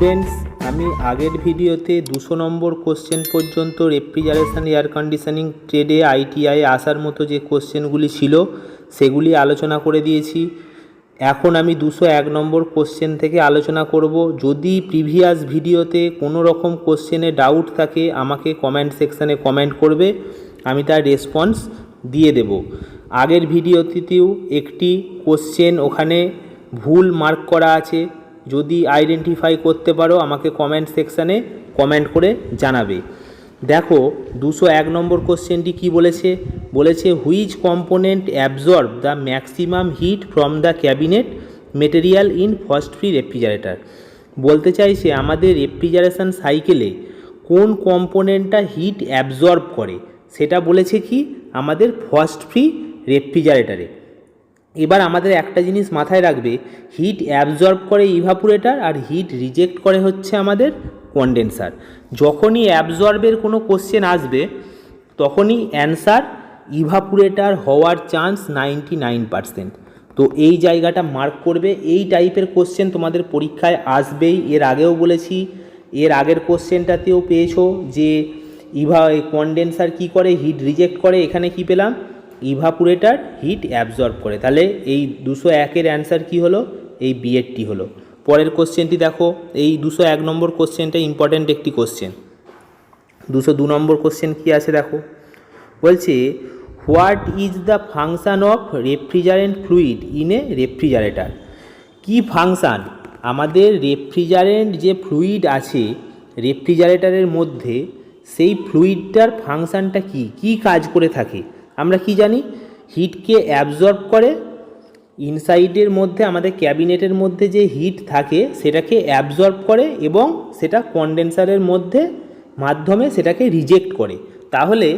Students, আমি আগের ভিডিওতে 200 নম্বর কোশ্চেন পর্যন্ত রেফ্রিজারেশন এয়ার কন্ডিশনিং ট্রেডে আইটিআই আসার মতো যে কোশ্চেনগুলি ছিল সেগুলি আলোচনা করে দিয়েছি। এখন আমি 201 নম্বর কোশ্চেন থেকে আলোচনা করব। যদি প্রিভিয়াস ভিডিওতে কোনো রকম কোশ্চেনে ডাউট থাকে আমাকে কমেন্ট সেকশানে কমেন্ট করবে, আমি তার রেসপন্স দিয়ে দেব। আগের ভিডিওতেও একটি কোশ্চেন ওখানে ভুল মার্ক করা আছে, যদি আইডেন্টিফাই করতে পারো আমাকে কমেন্ট সেকশানে কমেন্ট করে জানাবে। দেখো 201 নম্বর কোশ্চেনটি কি বলেছে, which component absorb the maximum heat from the cabinet material in frost free refrigerator. বলতে চাইছে আমাদের রেফ্রিজারেশন সাইকেলে কোন কম্পোনেন্টটা হিট অ্যাবজর্ব করে, সেটা বলেছে কি আমাদের ফ্রস্ট ফ্রি রেফ্রিজারেটরে। এবার আমাদের একটা জিনিস মাথায় রাখবে, হিট অ্যাবজর্ব করে ইভাপোরেটর আর হিট রিজেক্ট করে হচ্ছে আমাদের কন্ডেন্সার। যখনই অ্যাবজর্বের কোনো কোশ্চেন আসবে তখনই অ্যান্সার ইভাপোরেটর হওয়ার চান্স 99%। তো এই জায়গাটা মার্ক করবে। এই টাইপের কোশ্চেন তোমাদের পরীক্ষায় আসবেই। এর আগেও বলেছি, এর আগের কোশ্চেনটাতেও পেয়েছো যে কন্ডেন্সার কি করে, হিট রিজেক্ট করে। এখানে কি পেলাম, ইভাপোরেটর হিট অ্যাবজর্ব করে। তাহলে এই 201-এর অ্যান্সার কি হলো, এই বিএডটি হলো। পরের কোশ্চেনটি দেখো, এই 201 নম্বর কোশ্চেনটা ইম্পর্ট্যান্ট একটি কোশ্চেন। 202 নম্বর কোশ্চেন কি আছে দেখো, বলছে what is the function of refrigerant fluid in a refrigerator. কি ফাংশান আমাদের রেফ্রিজারেন্ট যে ফ্লুইড আছে রেফ্রিজারেটরের মধ্যে, সেই ফ্লুইডটার ফাংশানটা কি কাজ করে থাকে। আমরা কি জানি, হিটকে অ্যাবজর্ব করে, ইনসাইডের মধ্যে আমাদের ক্যাবিনেটের মধ্যে যে হিট থাকে সেটাকে অ্যাবজর্ব করে এবং সেটা কন্ডেন্সারের মধ্যে মাধ্যমে সেটাকে রিজেক্ট করে। তাহলে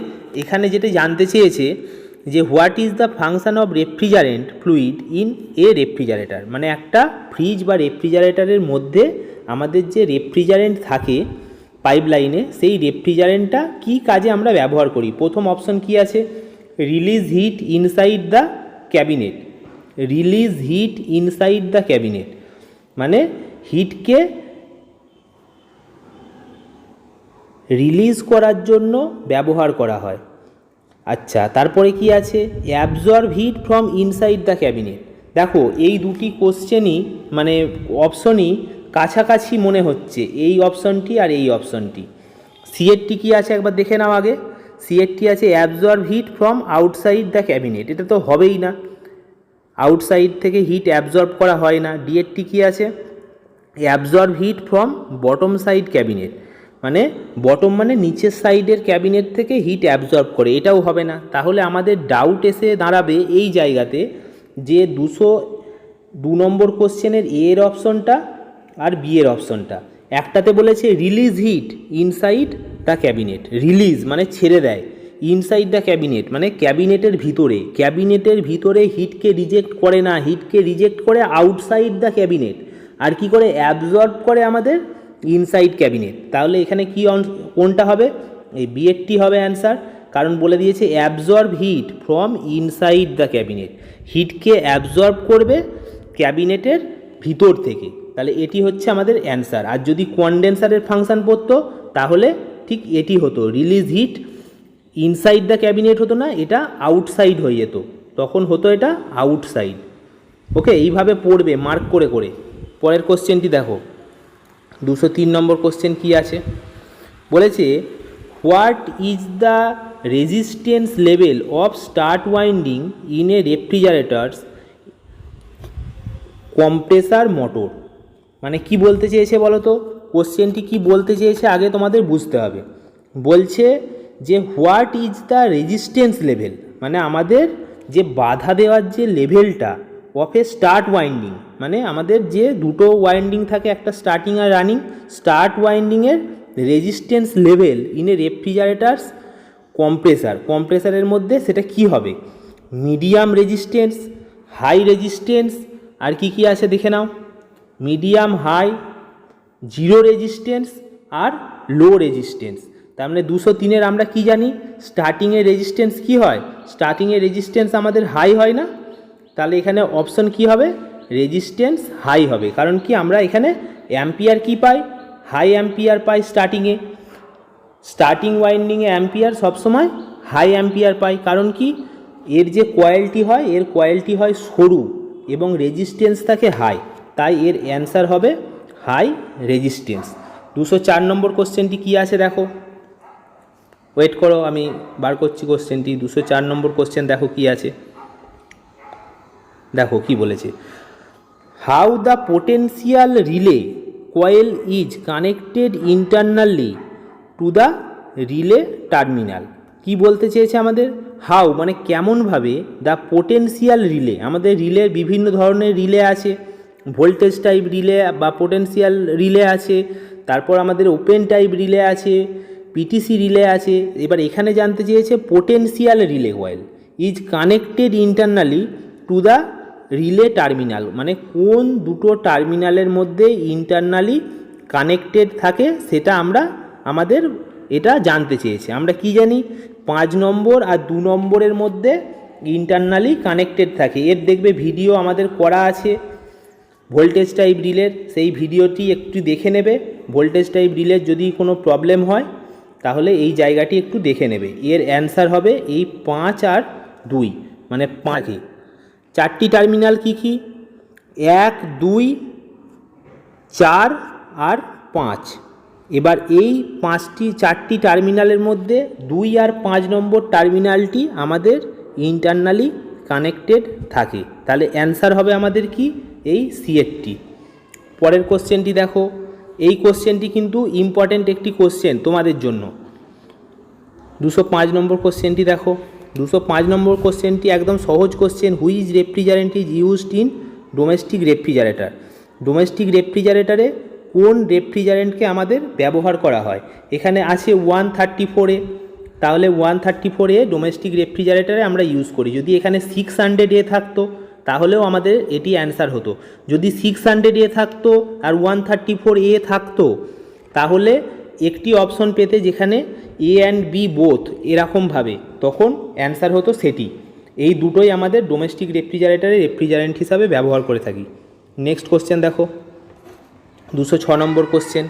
এখানে যেটা জানতে চেয়েছে যে what is the function of refrigerant fluid in a refrigerator, মানে একটা ফ্রিজ বা রেফ্রিজারেটরের মধ্যে আমাদের যে রেফ্রিজারেন্ট থাকে পাইপলাইনে, সেই রেফ্রিজারেন্টটা কি কাজে আমরা ব্যবহার করি। প্রথম অপশন কি আছে, release heat inside the cabinet. Release heat inside the cabinet মানে হিটকে রিলিজ করার জন্য ব্যবহার করা হয়। আচ্ছা, তারপরে কি আছে, absorb heat from inside the cabinet. দেখো এই দুটি কোশ্চেনই মানে অপশনই কাছাকাছি মনে হচ্ছে, এই অপশনটি আর এই অপশনটি। সিএরটি কি আছে একবার দেখে নাও আগে। সিএরটি আছে absorb heat from outside the cabinet, এটা তো হবেই না, আউটসাইড থেকে হিট অ্যাবজর্ব করা হয় না। ডিএরটি কি আছে, absorb heat from bottom side cabinet, মানে বটম মানে নিচের সাইডের ক্যাবিনেট থেকে হিট অ্যাবজর্ব করে, এটাও হবে না। তাহলে আমাদের ডাউট এসে দাঁড়াবে এই জায়গাতে যে 202 নম্বর কোশ্চেনের এর অপশনটা আর বি এর অপশনটা। একটাতে বলেছে release heat inside the cabinet, release মানে ছেড়ে দেয়, ইনসাইড দ্য ক্যাবিনেট মানে ক্যাবিনেটের ভিতরে, ক্যাবিনেটের ভিতরে হিটকে রিজেক্ট করে না, হিটকে রিজেক্ট করে আউটসাইড দ্য ক্যাবিনেট। আর কি করে, অ্যাবজর্ব করে আমাদের ইনসাইড ক্যাবিনেট। তাহলে এখানে কি কোনটা হবে, এই বিএডটি হবে অ্যান্সার, কারণ বলে দিয়েছে absorb heat from inside the cabinet, হিটকে অ্যাবজর্ব করবে ক্যাবিনেটের ভিতর থেকে। তাহলে এটি হচ্ছে আমাদের অ্যান্সার। আর যদি কন্ডেন্সারের ফাংশন পড়তো তাহলে ঠিক এটি হতো, release heat inside the cabinet হতো না, এটা আউটসাইড হয়ে যেত, তখন হতো এটা আউটসাইড। ওকে, এইভাবে পড়বে মার্ক করে করে। পরের কোশ্চেনটি দেখো, 203 নম্বর কোশ্চেন কি আছে, বলেছে what is the resistance level of start winding in a refrigerators compressor motor. মানে কি বলতে চেয়েছে বলো তো, কোশ্চেনটি কি বলতে চেয়েছে আগে তোমাদের বুঝতে হবে। বলছে যে what is the resistance level, মানে আমাদের যে বাধা দেওয়ার যে লেভেলটা অফ এ স্টার্ট ওয়াইন্ডিং, মানে আমাদের যে দুটো ওয়াইন্ডিং থাকে, একটা স্টার্টিং আর রানিং, স্টার্ট ওয়াইন্ডিংয়ের resistance level in a refrigerators কম্প্রেসারের মধ্যে সেটা কি হবে, মিডিয়াম রেজিস্ট্যান্স, হাই রেজিস্ট্যান্স, আর কি কি আছে দেখে নাও, মিডিয়াম, হাই, জিরো রেজিস্ট্যান্স আর লো রেজিস্ট্যান্স। তার মানে 203-এর আমরা কি জানি, স্টার্টিংয়ের রেজিস্ট্যান্স কি হয়, স্টার্টিংয়ের রেজিস্ট্যান্স আমাদের হাই হয় না। তাহলে এখানে অপশন কি হবে, রেজিস্ট্যান্স হাই হবে, কারণ কি আমরা এখানে অ্যাম্পিয়ার কি পাই, হাই অ্যাম্পিয়ার পাই স্টার্টিংয়ে, স্টার্টিং ওয়াইন্ডিংয়ে অ্যাম্পিয়ার সবসময় হাই অ্যাম্পিয়ার পাই। কারণ কি, এর যে কয়েলটি হয়, এর কয়েলটি হয় সরু এবং রেজিস্ট্যান্স থাকে হাই, তাই এর অ্যান্সার হবে হাই রেজিস্ট্যান্স। 204 নম্বর কোশ্চেনটি কী আছে দেখো, ওয়েট করো আমি বার করছি কোশ্চেনটি। 204 নম্বর কোশ্চেন দেখো কি আছে, দেখো কি বলেছে, how the potential relay coil is connected internally to the relay terminal. কি বলতে চেয়েছে আমাদের, হাউ মানে কেমনভাবে, দ্য পোটেন্সিয়াল রিলে, আমাদের রিলের বিভিন্ন ধরনের রিলে আছে, ভোল্টেজ টাইপ রিলে বা পোটেন্সিয়াল রিলে আছে, তারপর আমাদের ওপেন টাইপ রিলে আছে, পিটিসি রিলে আছে। এবার এখানে জানতে চেয়েছে potential relay coil is connected internally to the relay terminal, মানে কোন দুটো টার্মিনালের মধ্যে ইন্টারনালি কানেক্টেড থাকে সেটা আমাদের এটা জানতে চেয়েছে। আমরা কি জানি, 5 নম্বর আর 2 নম্বরের মধ্যে ইন্টারনালি কানেক্টেড থাকে। এর দেখবে ভিডিও আমাদের করা আছে ভোল্টেজ টাইপ রিলের, সেই ভিডিওটি একটু দেখে নেবে। ভোল্টেজ টাইপ রিলের যদি কোনো প্রবলেম হয় তাহলে এই জায়গাটি একটু দেখে নেবে। এর অ্যান্সার হবে এই 5 আর 2, মানে 5। 4টি টার্মিনাল কি কি, 1, 2, 4 আর 5। এবার এই 4টি টার্মিনালের মধ্যে 2 আর 5 নম্বর টার্মিনালটি আমাদের ইন্টারনালি কানেক্টেড থাকে, তাহলে অ্যান্সার হবে আমাদের কি, এই সিএটটি। পরের কোশ্চেনটি দেখো, এই কোশ্চেনটি কিন্তু ইম্পর্ট্যান্ট একটি কোশ্চেন তোমাদের জন্য। 205 নম্বর কোশ্চেনটি দেখো, 205 নম্বর কোশ্চেনটি একদম সহজ question. Which refrigerant is used in domestic refrigerator. Domestic রেফ্রিজারেটরে কোন রেফ্রিজারেন্টকে আমাদের ব্যবহার করা হয়, এখানে আছে 134A, তাহলে 134A ডোমেস্টিক রেফ্রিজারেটরে আমরা ইউজ করি। যদি এখানে 600A থাকতো তাহলেও আমাদের এটি অ্যান্সার হতো। যদি 600A থাকতো আর 134A থাকতো তাহলে একটি অপশন পেতে যেখানে এ অ্যান্ড বি বোথ এরকমভাবে, তখন অ্যান্সার হতো সেটি। এই দুটোই আমাদের ডোমেস্টিক রেফ্রিজারেটরে রেফ্রিজারেন্ট হিসাবে ব্যবহার করে থাকি। নেক্সট কোশ্চেন দেখো, 206 নম্বর কোশ্চেন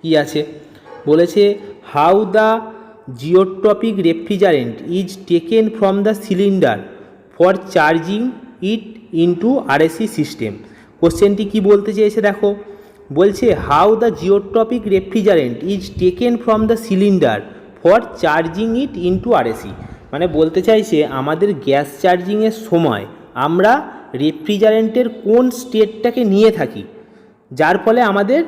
কী আছে, বলেছে how the zeotropic refrigerant is taken from the cylinder for charging it into RAC system. কোশ্চেনটি কি বলতে চেয়েছে দেখো, বলছে how the zeotropic refrigerant is taken from the cylinder for charging it into RAC, মানে বলতে চাইছে আমাদের গ্যাস চার্জিংয়ের সময় আমরা রেফ্রিজারেন্টের কোন স্টেটটাকে নিয়ে থাকি, যার ফলে আমাদের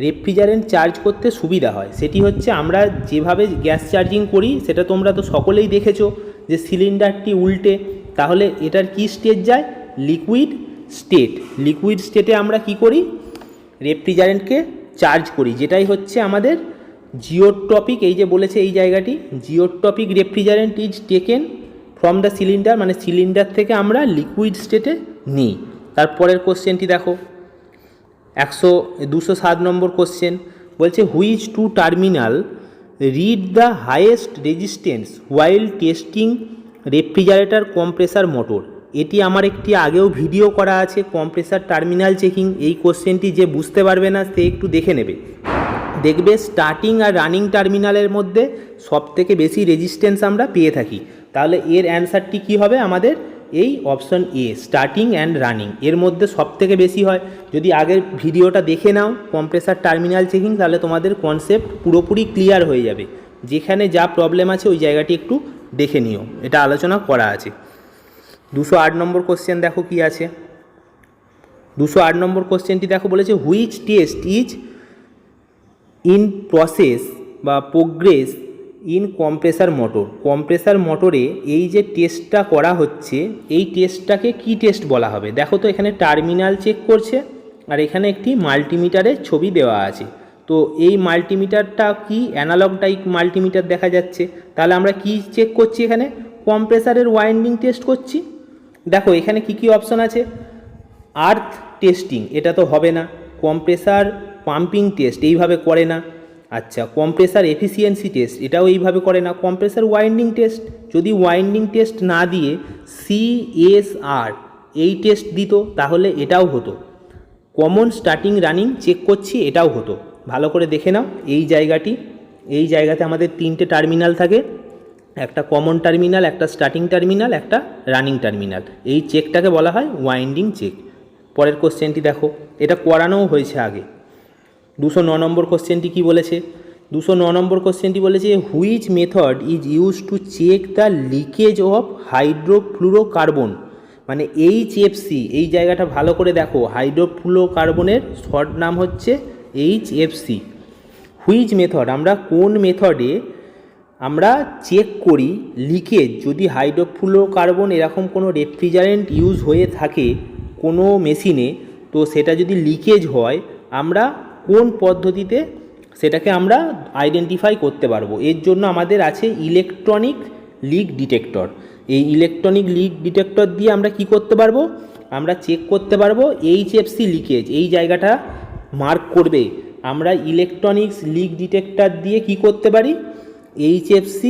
রেফ্রিজারেন্ট চার্জ করতে সুবিধা হয়। সেটি হচ্ছে আমরা যেভাবে গ্যাস চার্জিং করি সেটা তোমরা তো সকলেই দেখেছো যে সিলিন্ডারটি উল্টে, তাহলে এটার কি স্টেট যায়, লিকুইড স্টেট। লিকুইড স্টেটে আমরা কি করি, রেফ্রিজারেন্টকে চার্জ করি, যেটাই হচ্ছে আমাদের জিওট্রপিক। এই যে বলেছে এই জায়গাটি, zeotropic refrigerant is taken from the cylinder, মানে সিলিন্ডার থেকে আমরা লিকুইড স্টেটে নিই। তারপরের কোশ্চেনটি দেখো, 207 নম্বর কোশ্চেন, বলছে which two terminal read the highest resistance while testing refrigerator compressor motor. এটি আমার একটি আগেও ভিডিও করা আছে, কম্প্রেসার টার্মিনাল চেকিং। এই কোশ্চেনটি যে বুঝতে পারবে না সে একটু দেখে নেবে, দেখবে স্টার্টিং আর রানিং টার্মিনালের মধ্যে সবথেকে বেশি রেজিস্ট্যান্স আমরা পেয়ে থাকি। তাহলে এর অ্যান্সারটি কি হবে আমাদের, এই option A, starting and running এর মধ্যে সবথেকে বেশি হয়। যদি আগের ভিডিওটা দেখে নাও কম্প্রেসার টার্মিনাল চেকিং, তাহলে তোমাদের কনসেপ্ট পুরোপুরি ক্লিয়ার হয়ে যাবে। যেখানে যা প্রবলেম আছে ওই জায়গাটি একটু দেখে নিও, এটা আলোচনা করা আছে। 208 নম্বর কোশ্চেন দেখো কি আছে, 208 নম্বর কোশ্চেনটি দেখো, বলেছে which test is in process বা progress in compressor motor. Compressor মোটরে এই যে টেস্টটা করা হচ্ছে এই টেস্টটাকে কি টেস্ট বলা হবে, দেখো তো এখানে টার্মিনাল চেক করছে আর এখানে একটি মাল্টিমিটারের ছবি দেওয়া আছে। তো এই মাল্টিমিটারটা কি, অ্যানালগ টাইপ মাল্টিমিটার দেখা যাচ্ছে, তাহলে আমরা কি চেক করছি, এখানে কম্প্রেসারের ওয়াইন্ডিং টেস্ট করছি। দেখো এখানে কি কি অপশন আছে, আর্থ টেস্টিং, এটা তো হবে না। কম্প্রেসার পাম্পিং টেস্ট এইভাবে করে না। আচ্ছা, কম্প্রেসার এফিসিয়েন্সি টেস্ট, এটাও এইভাবে করে না। কম্প্রেসার ওয়াইন্ডিং টেস্ট, যদি ওয়াইন্ডিং টেস্ট না দিয়ে CSR এই টেস্ট দিত তাহলে এটাও হতো। কমন স্টার্টিং রানিং চেক করছি এটাও হতো। ভালো করে দেখে নাও এই জায়গাতে আমাদের 3টে টার্মিনাল থাকে, একটা কমন টার্মিনাল, একটা স্টার্টিং টার্মিনাল, একটা রানিং টার্মিনাল। এই চেকটাকে বলা হয় ওয়াইন্ডিং চেক। পরের কোশ্চেনটি দেখো, এটা করানোও হয়েছে আগে। 209 নম্বর কোশ্চেনটি কী বলেছে? 209 নম্বর কোশ্চেনটি বলেছে which method is use to check the leakage of hydrofluorocarbon, মানে HFC। এই জায়গাটা ভালো করে দেখো, হাইড্রোফ্লুরোকার্বনের শর্ট নাম হচ্ছে HFC। হুইচ মেথড, আমরা কোন মেথডে আমরা চেক করি লিকেজ, যদি হাইড্রোফ্লুরোকার্বন এরকম কোনো রেফ্রিজারেন্ট ইউজ হয়ে থাকে কোনো মেশিনে, তো সেটা যদি লিকেজ হয় আমরা কোন পদ্ধতিতে সেটাকে আমরা আইডেন্টিফাই করতে পারবো। এর জন্য আমাদের আছে ইলেকট্রনিক লিক ডিটেক্টর। এই ইলেকট্রনিক লিক ডিটেক্টর দিয়ে আমরা কি করতে পারবো? আমরা চেক করতে পারবো HFC লিকেজ। এই জায়গাটা মার্ক করবে, আমরা ইলেকট্রনিক্স লিক ডিটেক্টর দিয়ে কি করতে পারি? HFC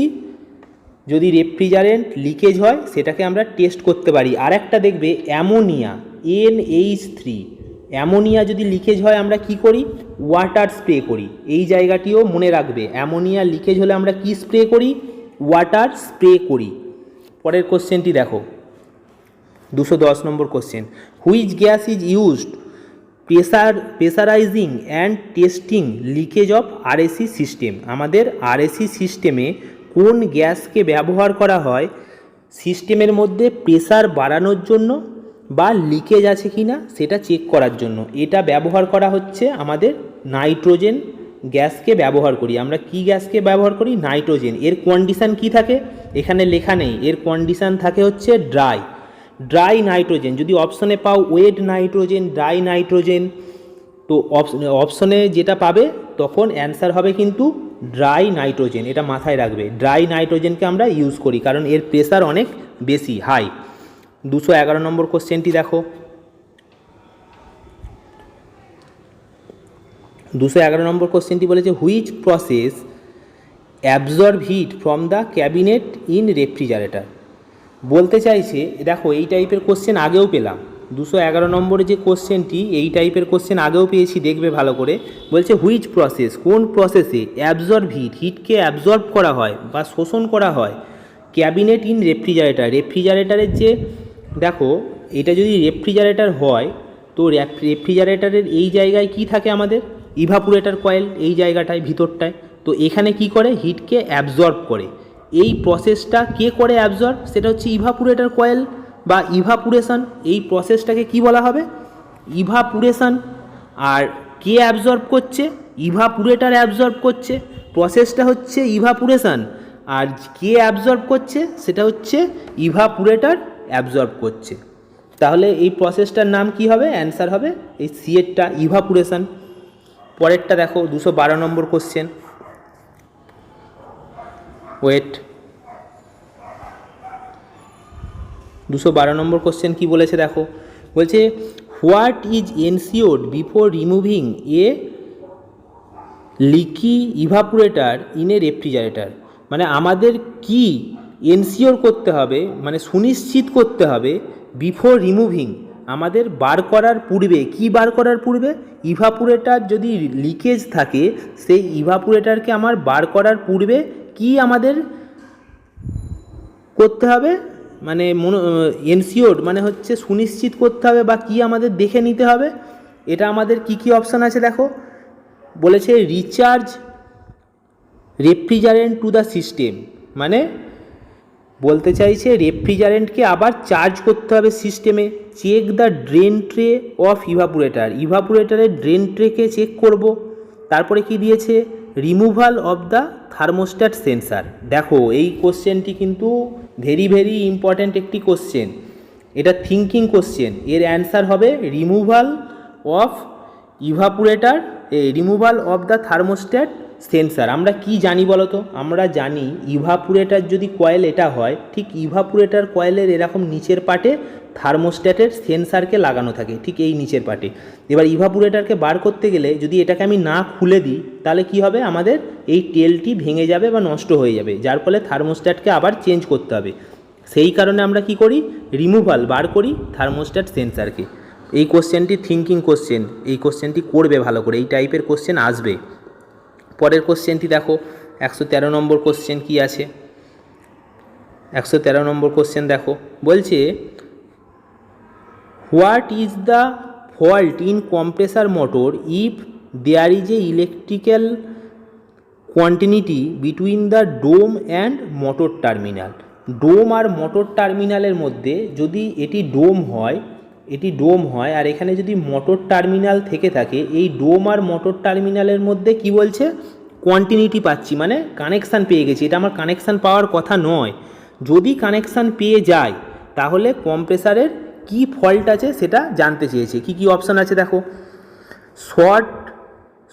যদি রেফ্রিজারেন্ট লিকেজ হয় সেটাকে আমরা টেস্ট করতে পারি। আর একটা দেখবে অ্যামোনিয়া, NH3, অ্যামোনিয়া যদি লিকেজ হয় আমরা কি করি? ওয়াটার স্প্রে করি। এই জায়গাটিও মনে রাখবে, অ্যামোনিয়া লিকেজ হলে আমরা কি স্প্রে করি? ওয়াটার স্প্রে করি। পরের কোশ্চেনটি দেখো, 210 number question, which gas is used pressurising and testing leakage of RAC system. আমাদের RAC সিস্টেমে কোন গ্যাসকে ব্যবহার করা হয় সিস্টেমের মধ্যে প্রেসার বাড়ানোর জন্য বা লিকেজ আছে কি না সেটা চেক করার জন্য? এটা ব্যবহার করা হচ্ছে আমাদের নাইট্রোজেন গ্যাসকে ব্যবহার করি। আমরা কি গ্যাসকে ব্যবহার করি? নাইট্রোজেন। এর কন্ডিশান কি থাকে? এখানে লেখা নেই, এর কন্ডিশান থাকে হচ্ছে ড্রাই নাইট্রোজেন। যদি অপশনে পাও ওয়েট নাইট্রোজেন, ড্রাই নাইট্রোজেন, তো অপশনে যেটা পাবে তখন অ্যান্সার হবে কিন্তু ড্রাই নাইট্রোজেন। এটা মাথায় রাখবে, ড্রাই নাইট্রোজেনকে আমরা ইউজ করি কারণ এর প্রেসার অনেক বেশি, হাই। 211 নম্বর কোশ্চেনটি দেখো, 211 নম্বর কোশ্চেনটি বলেছে which process absorb heat from the cabinet in refrigerator. বলতে চাইছে, দেখো এই টাইপের কোশ্চেন আগেও পেলাম, 211 নম্বরে যে কোশ্চেনটি এই টাইপের কোশ্চেন আগেও পেয়েছি, দেখবে ভালো করে। বলছে হুইচ প্রসেস, কোন প্রসেসে অ্যাবজর্ব হিটকে অ্যাবজর্ব করা হয় বা শোষণ করা হয় ক্যাবিনেট ইন রেফ্রিজারেটারের যে, দেখো এটা যদি রেফ্রিজারেটর হয় তো রেফ্রিজারেটরের এই জায়গায় কি থাকে আমাদের? ইভাপুরেটর কয়েল, এই জায়গাটায় ভিতরটায়। তো এখানে কি করে? হিটকে অ্যাবজর্ব করে। এই প্রসেসটা কে করে অ্যাবজর্ব? সেটা হচ্ছে ইভাপুরেটর কয়েল বা ইভাপুরেশন। এই প্রসেসটাকে কি বলা হবে? ইভাপুরেশন। আর কে অ্যাবজর্ব করছে? ইভাপুরেটর অ্যাবজর্ব করছে। প্রসেসটা হচ্ছে ইভাপুরেশন, আর কে অ্যাবজর্ব করছে? সেটা হচ্ছে ইভাপুরেটর অ্যাবজর্ব করছে। তাহলে এই প্রসেসটার নাম কি হবে? অ্যান্সার হবে এই সিএরটা, ইভাপুরেশন। পরেরটা দেখো, 212 number question, wait, 212 number question কি বলেছে দেখো, বলছে what is ensured before removing a leaky evaporator in a refrigerator. মানে আমাদের কি এনশিওর করতে হবে, মানে সুনিশ্চিত করতে হবে বিফোর রিমুভিং, আমাদের বার করার পূর্বে। কি বার করার পূর্বে? ইভাপুরেটর যদি লিকেজ থাকে সেই ইভাপুরেটরকে আমার বার করার পূর্বে কি আমাদের করতে হবে? মানে এনশিওর মানে হচ্ছে সুনিশ্চিত করতে হবে বা কি আমাদের দেখে নিতে হবে। এটা আমাদের কি কি অপশান আছে দেখো, বলেছে recharge refrigerant to the system, মানে বলতে চাইছে রেফ্রিজারেন্টকে আবার চার্জ করতে হবে সিস্টেমে। Check the drain tray of ইভাপুরেটরের ড্রেন ট্রেকে চেক করব। তারপরে কি দিয়েছে? Removal of the thermostat sensor. দেখো এই কোশ্চেনটি কিন্তু ভেরি ভেরি ইম্পর্ট্যান্ট একটি কোশ্চেন, এটা থিঙ্কিং কোশ্চেন। এর অ্যান্সার হবে removal of removal of the thermostat sensor. আমরা কি জানি বলো তো? আমরা জানি ইভাপুরেটর যদি কয়েল এটা হয়, ঠিক ইভাপুরেটর কয়েলের এরকম নিচের পাটে থার্মোস্ট্যাটের সেন্সারকে লাগানো থাকে, ঠিক এই নিচের পাটে। এবার ইভাপুরেটরকে বার করতে গেলে যদি এটাকে আমি না খুলে দিই তাহলে কি হবে? আমাদের এই টেলটি ভেঙে যাবে বা নষ্ট হয়ে যাবে, যার ফলে থার্মোস্ট্যাটকে আবার চেঞ্জ করতে হবে। সেই কারণে আমরা কি করি? রিমুভাল, বার করি থার্মোস্ট্যাট সেন্সারকে। এই কোশ্চেনটি থিঙ্কিং কোশ্চেন, এই কোশ্চেনটি করবে ভালো করে, এই টাইপের কোশ্চেন আসবে। পরের কোশ্চেনটি দেখো, 113 নম্বর কোশ্চেন কি আছে। 113 নম্বর কোশ্চেন দেখো, বলছে what is the fault in compressor motor if there is a electrical quantity between the dome and motor terminal. Dome আর মোটর টার্মিনালের মধ্যে যদি এটি ডোম হয় আর এখানে যদি মোটর টার্মিনাল থেকে থাকে, এই ডোম আর মোটর টার্মিনালের মধ্যে কি বলছে, কোয়ান্টিটি পাচ্ছি, মানে কানেকশান পেয়ে গেছি। এটা আমার কানেকশান পাওয়ার কথা নয়। যদি কানেকশান পেয়ে যায় তাহলে কম্প্রেসারের কি ফল্ট আছে সেটা জানতে চেয়েছে। কি কি অপশান আছে দেখো,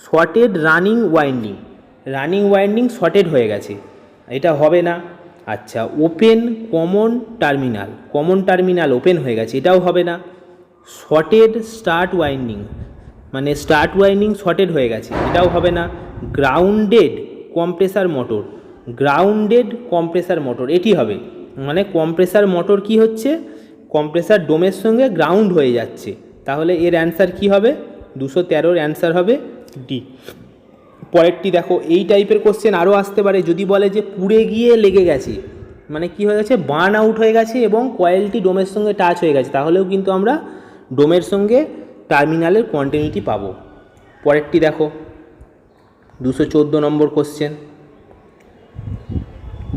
শর্টেড রানিং ওয়াইন্ডিং শর্টেড হয়ে গেছে, এটা হবে না। আচ্ছা, ওপেন কমন টার্মিনাল ওপেন হয়ে গেছে, এটাও হবে না। শর্টেড স্টার্ট ওয়াইন্ডিং শর্টেড হয়ে গেছে, এটাও হবে না। গ্রাউন্ডেড কম্প্রেসার মোটর এটি হবে, মানে কম্প্রেসার মোটর কি হচ্ছে, কম্প্রেসার ডোমের সঙ্গে গ্রাউন্ড হয়ে যাচ্ছে। তাহলে এর অ্যান্সার কি হবে, 213 অ্যান্সার হবে ডি। পরেরটি দেখো, এই টাইপের কোশ্চেন আরও আসতে পারে। যদি বলে যে পুড়ে গিয়ে লেগে গেছে, মানে কি হয়ে গেছে, বার্ন আউট হয়ে গেছে এবং কয়েলটি ডোমের সঙ্গে টাচ হয়ে গেছে, তাহলেও কিন্তু আমরা ডোমের সঙ্গে টার্মিনালের কোয়ান্টিটি পাবো। পরেরটি দেখো, 214 নম্বর কোশ্চেন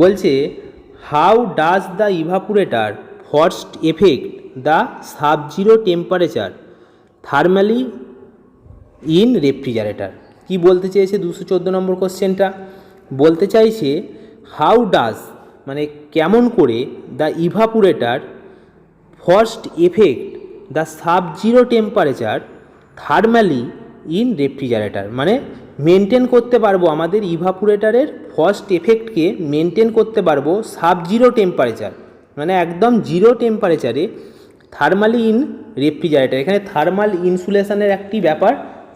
বলছে how does the evaporator first effect the subzero temperature thermally in refrigerator. কি বলতে চেয়েছে 214 নম্বর কোশ্চেনটা, বলতে চাইছে হাউ ডাজ মানে কেমন করে the evaporator first effect the subzero temperature thermally in refrigerator, মানে মেনটেন করতে পারবো আমাদের ইভাপুরেটারের ফার্স্ট এফেক্টকে মেনটেন করতে পারবো সাবজিরো টেম্পারেচার, মানে একদম জিরো টেম্পারেচারে থার্মালি ইন রেফ্রিজারেটার। এখানে থার্মাল ইনসুলেশনের একটি ব্যাপার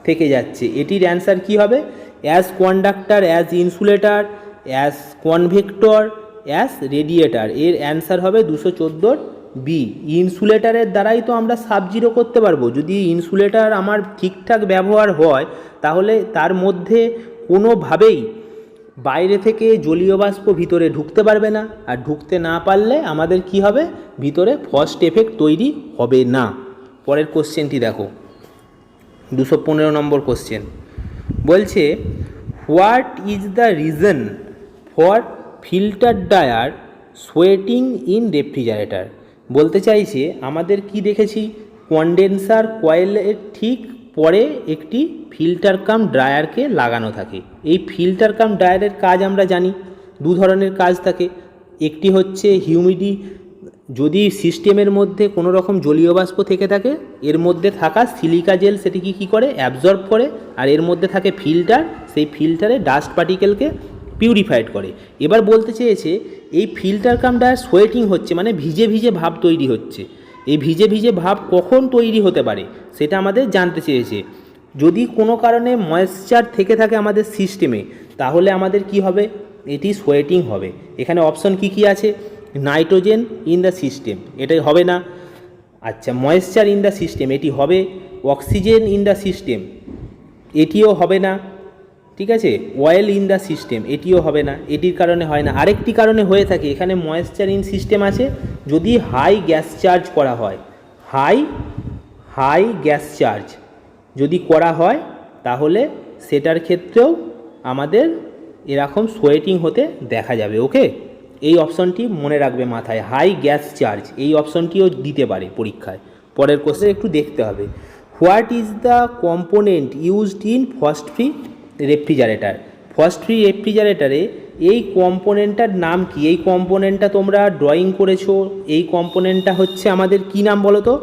থেকে যাচ্ছে। এটির অ্যান্সার কি হবে, as conductor, as insulator, as convector, as radiator. এর অ্যান্সার হবে 214 বি। ইনসুলেটারের দ্বারাই তো আমরা সাবজিরো করতে পারবো। যদি ইনসুলেটার আমার ঠিকঠাক ব্যবহার হয় তাহলে তার মধ্যে কোনোভাবেই বাইরে থেকে জলীয় বাষ্প ভিতরে ঢুকতে পারবে না, আর ঢুকতে না পারলে আমাদের কি হবে, ভিতরে ফার্স্ট এফেক্ট তৈরি হবে না। পরের কোশ্চেনটি দেখো, 215 নম্বর কোশ্চেন বলছে what is the reason for filter dryer sweating in refrigerator. বলতে চাইছে আমাদের কি দেখেছি, কন্ডেন্সার কয়েলের ঠিক পরে একটি ফিল্টার কাম ড্রায়ারকে লাগানো থাকে। এই ফিল্টার কাম ড্রায়ারের কাজ আমরা জানি, দু ধরনের কাজ থাকে। একটি হচ্ছে হিউমিডি, যদি সিস্টেমের মধ্যে কোনো রকম জলীয় বাষ্প থেকে থাকে, এর মধ্যে থাকা সিলিকা জেল সেটিকে কী করে, অ্যাবজর্ব করে, আর এর মধ্যে থাকে ফিল্টার, সেই ফিল্টারে ডাস্ট পার্টিকেলকে পিউরিফাইড করে। এবার বলতে চেয়েছে এই ফিল্টার কাম ড্রায়ার সোয়েটিং হচ্ছে, মানে ভিজে ভিজে ভাব তৈরি হচ্ছে। এই ভিজে ভিজে ভাব কখন তৈরি হতে পারে সেটা আমাদের জানতে চেয়েছে। যদি কোনো কারণে ময়েশ্চার থেকে থাকে আমাদের সিস্টেমে, তাহলে আমাদের কি হবে, এটি সোয়েটিং হবে। এখানে অপশন কি কি আছে, নাইট্রোজেন ইন দ্য সিস্টেম, এটাই হবে না। আচ্ছা, ময়েশ্চার ইন দ্য সিস্টেম এটি হবে, অক্সিজেন ইন দ্য সিস্টেম এটিও হবে না, ঠিক আছে। অয়েল ইন দ্য সিস্টেম এটিও হবে না, এটির কারণে হয় না। আরেকটি কারণে হয়ে থাকে, এখানে ময়েশ্চার ইন সিস্টেম আছে যদি হাই গ্যাস চার্জ করা হয়, হাই গ্যাস চার্জ যদি করা হয় তাহলে সেটার ক্ষেত্রেও আমাদের এরকম সোয়েটিং হতে দেখা যাবে। ওকে, এই অপশনটি মনে রাখবে মাথায়, হাই গ্যাস চার্জ, এই অপশনটিও দিতে পারে পরীক্ষায়। পরের কোশ্চেন একটু দেখতে হবে, what is the component used in frost free refrigerator. Frost free রেফ্রিজারেটারে এই কম্পোনেন্টটার নাম কি, এই কম্পোনেন্টটা তোমরা ড্রয়িং করেছো, এই কম্পোনেন্টটা হচ্ছে আমাদের কি নাম বলো তো,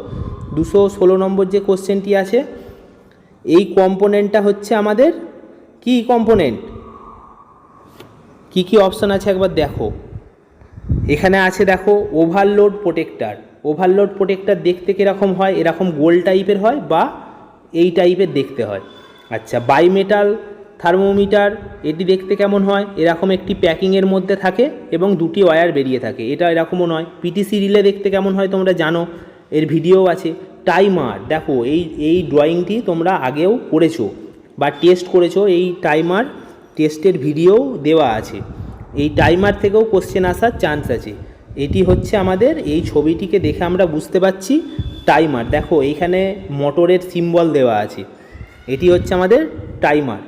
216 নম্বর যে কোশ্চেনটি আছে, এই কম্পোনেন্টটা হচ্ছে আমাদের কি কম্পোনেন্ট, কি কি অপশান আছে একবার দেখো। এখানে আছে দেখো ওভারলোড প্রোটেক্টার। ওভারলোড প্রোটেক্টার দেখতে কীরকম হয়, এরকম গোল টাইপের হয় বা এই টাইপের দেখতে হয়। আচ্ছা, বাইমেটাল থার্মোমিটার, এটি দেখতে কেমন হয়, এরকম একটি প্যাকিংয়ের মধ্যে থাকে এবং দুটি ওয়্যার বেরিয়ে থাকে, এটা এরকমও নয়। পিটিসি রিলে দেখতে কেমন হয় তোমরা জানো, এর ভিডিও আছে, টাইমার, দেখো এই ড্রয়িংটি তোমরা আগেও করেছো বা টেস্ট করেছো, এই টাইমার টেস্টের ভিডিও দেওয়া আছে। এই টাইমার থেকেও কোশ্চেন আসার চান্স আছে। এটি হচ্ছে আমাদের, এই ছবিটিকে দেখে আমরা বুঝতে পারছি টাইমার। দেখো এইখানে মোটরের সিম্বল দেওয়া আছে, এটি হচ্ছে আমাদের টাইমার।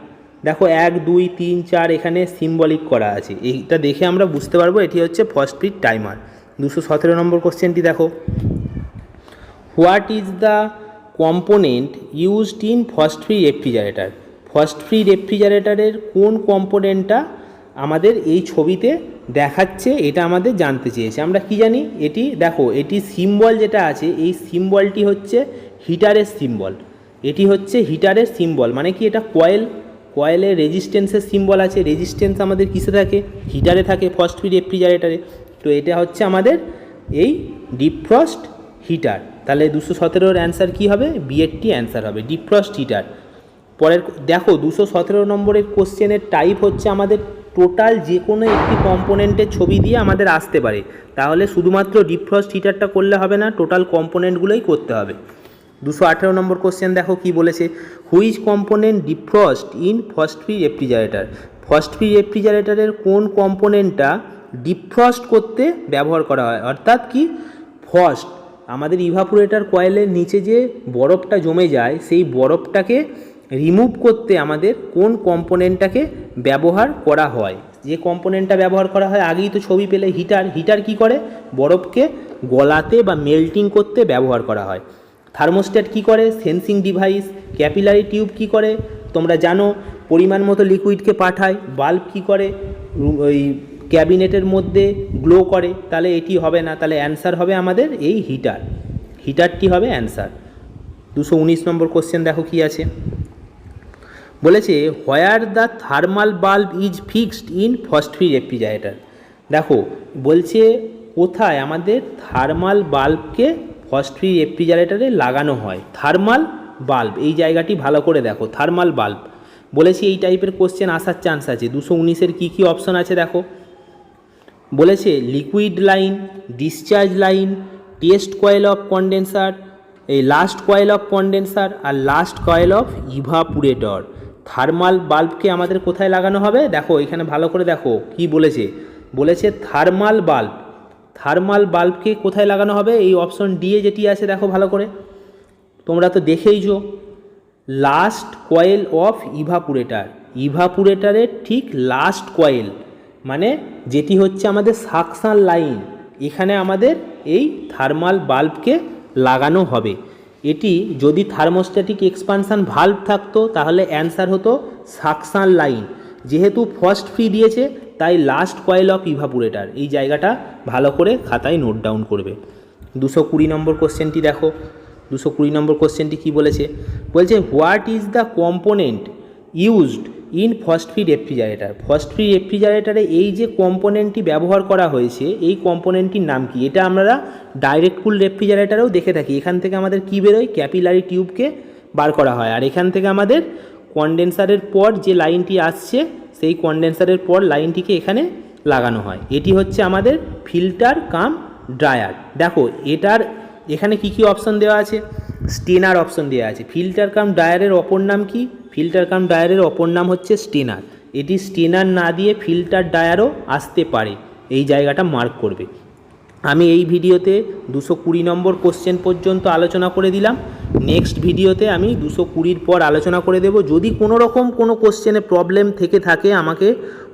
দেখো 1 2 3 4 এখানে সিম্বলিক করা আছে, এইটা দেখে আমরা বুঝতে পারবো এটি হচ্ছে ফসফেট টাইমার। 217 নম্বর কোশ্চেনটি দেখো, what is the component used in frost free refrigerator? Frost free রেফ্রিজারেটরের কোন কম্পোনেন্টটা আমাদের এই ছবিতে দেখাচ্ছে এটা আমাদের জানতে চেয়েছে। আমরা কি জানি, এটি দেখো এটি সিম্বল যেটা আছে, এই সিম্বলটি হচ্ছে হিটারের সিম্বল। এটি হচ্ছে হিটারের সিম্বল, মানে কি এটা কয়েলের রেজিস্ট্যান্সের সিম্বল আছে। রেজিস্ট্যান্স আমাদের কিসে থাকে? হিটারে থাকে, ফ্রস্ট ফ্রি রেফ্রিজারেটরে। তো এটা হচ্ছে আমাদের এই ডিফ্রস্ট হিটার। তাহলে 217-র অ্যান্সার কী হবে? বিএডটি অ্যান্সার হবে, ডিফ্রস্ট হিটার। পরের দেখো 217 নম্বরের কোশ্চেনের টাইপ হচ্ছে আমাদের টোটাল যে কোনো একটি কম্পোনেন্টের ছবি দিয়ে আমাদের আসতে পারে। তাহলে শুধুমাত্র ডিফ্রস্ট হিটারটা করলে হবে না, টোটাল কম্পোনেন্টগুলোই করতে হবে। 218 নম্বর কোশ্চেন দেখো কি বলেছে, which component defrost in frost free refrigerator? Frost free রেফ্রিজারেটরের কোন কম্পোনেন্টটা ডিফ্রস্ট করতে ব্যবহার করা হয়? অর্থাৎ কি ফ্রস্ট, আমাদের ইভাপোরেটর কয়েলের নিচে যে বরফটা জমে যায় সেই বরফটাকে রিমুভ করতে আমাদের কোন কম্পোনেন্টটাকে ব্যবহার করা হয়? যে কম্পোনেন্টটা ব্যবহার করা হয়, আগেই তো ছবি পেলে হিটার। হিটার কি করে? বরফকে গলাতে বা মেল্টিং করতে ব্যবহার করা হয়। থার্মোস্ট্যাট কি করে? Sensing device. ক্যাপিলারি টিউব কি করে? তোমরা জানো, পরিমাণ মতো লিকুইডকে পাঠায়। বাল্ব কি করে? ওই ক্যাবিনেটের মধ্যে গ্লো করে। তাহলে এটি হবে না, তাহলে অ্যান্সার হবে আমাদের এই হিটার। হিটারটি হবে অ্যান্সার। 219 নম্বর কোশ্চেন দেখো কি আছে, বলেছে where the thermal bulb is fixed in frost free refrigerator? দেখো বলছে কোথায় আমাদের থার্মাল বাল্বকে ফ্রস্ট ফ্রি রেফ্রিজারেটরে লাগানো হয়। থার্মাল বাল্ব, এই জায়গাটি ভালো করে দেখো, থার্মাল বাল্ব বলেছি এই টাইপের কোশ্চেন আসার চান্স আছে। 219-এর কী কী অপশন আছে দেখো, বলেছে liquid line, discharge line, test coil of condenser, এই লাস্ট কয়েল অফ কন্ডেন্সার আর last coil of evaporator. Thermal বাল্বকে আমাদের কোথায় লাগানো হবে? দেখো এখানে ভালো করে দেখো কি বলেছে, বলেছে থার্মাল বাল্ব। থার্মাল বাল্বকে কোথায় লাগানো হবে? এই অপশন ডি এ যেটি আছে দেখো ভালো করে, তোমরা তো দেখেইছো, লাস্ট কয়েল অফ ইভাপুরেটর। ইভাপুরেটরের ঠিক লাস্ট কয়েল, মানে যেটি হচ্ছে আমাদের সাকশন লাইন, এখানে আমাদের এই থার্মাল বাল্বকে লাগানো হবে। এটি যদি থার্মোস্ট্যাটিক এক্সপানশান ভাল্ব থাকতো তাহলে অ্যান্সার হতো সাকশন লাইন। যেহেতু ফ্রস্ট ফ্রি দিয়েছে তাই লাস্ট কয়েল অফ ইভাপুরেটর, এই জায়গাটা ভালো করে খাতায় নোট ডাউন করবে। 220 নম্বর কোশ্চেনটি দেখো, 220 নম্বর কোশ্চেনটি কী বলেছে, বলছে what is the component used in frost free refrigerator? Frost free রেফ্রিজারেটরে এই যে কম্পোনেন্টটি ব্যবহার করা হয়েছে এই কম্পোনেন্টটির নাম কি? এটা আমরা ডাইরেক্ট কুল রেফ্রিজারেটরেও দেখে থাকি। এখান থেকে আমাদের কী বেরোয়? ক্যাপিলারি টিউবকে বার করা হয়, আর এখান থেকে আমাদের কন্ডেন্সারের পর যে লাইনটি আসছে সেই কন্ডেন্সারের পর লাইনটিকে এখানে লাগানো হয়। এটি হচ্ছে আমাদের ফিল্টার কাম ড্রায়ার। দেখো এটার এখানে কি কি অপশন দেওয়া আছে? স্টেনার অপশন দেওয়া আছে। ফিল্টার কাম ড্রায়ারের অপর নাম কি? ফিল্টার কাম ড্রায়ারের অপর নাম হচ্ছে স্টেনার। এটি স্টেনার না দিয়ে ফিল্টার ড্রায়ারও আসতে পারে, এই জায়গাটা মার্ক করবে। আমি এই ভিডিওতে 220 নম্বর কোশ্চেন পর্যন্ত আলোচনা করে দিলাম। নেক্সট ভিডিওতে আমি 220-র পর আলোচনা করে দেব। যদি কোনো রকম কোনো কোশ্চেনে প্রবলেম থেকে থাকে আমাকে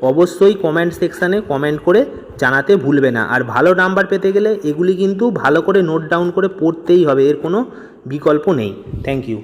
অবশ্যই কমেন্ট সেকশানে কমেন্ট করে জানাতে ভুলবে না। আর ভালো নাম্বার পেতে গেলে এগুলি কিন্তু ভালো করে নোট ডাউন করে পড়তেই হবে, এর কোনো বিকল্প নেই। Thank you.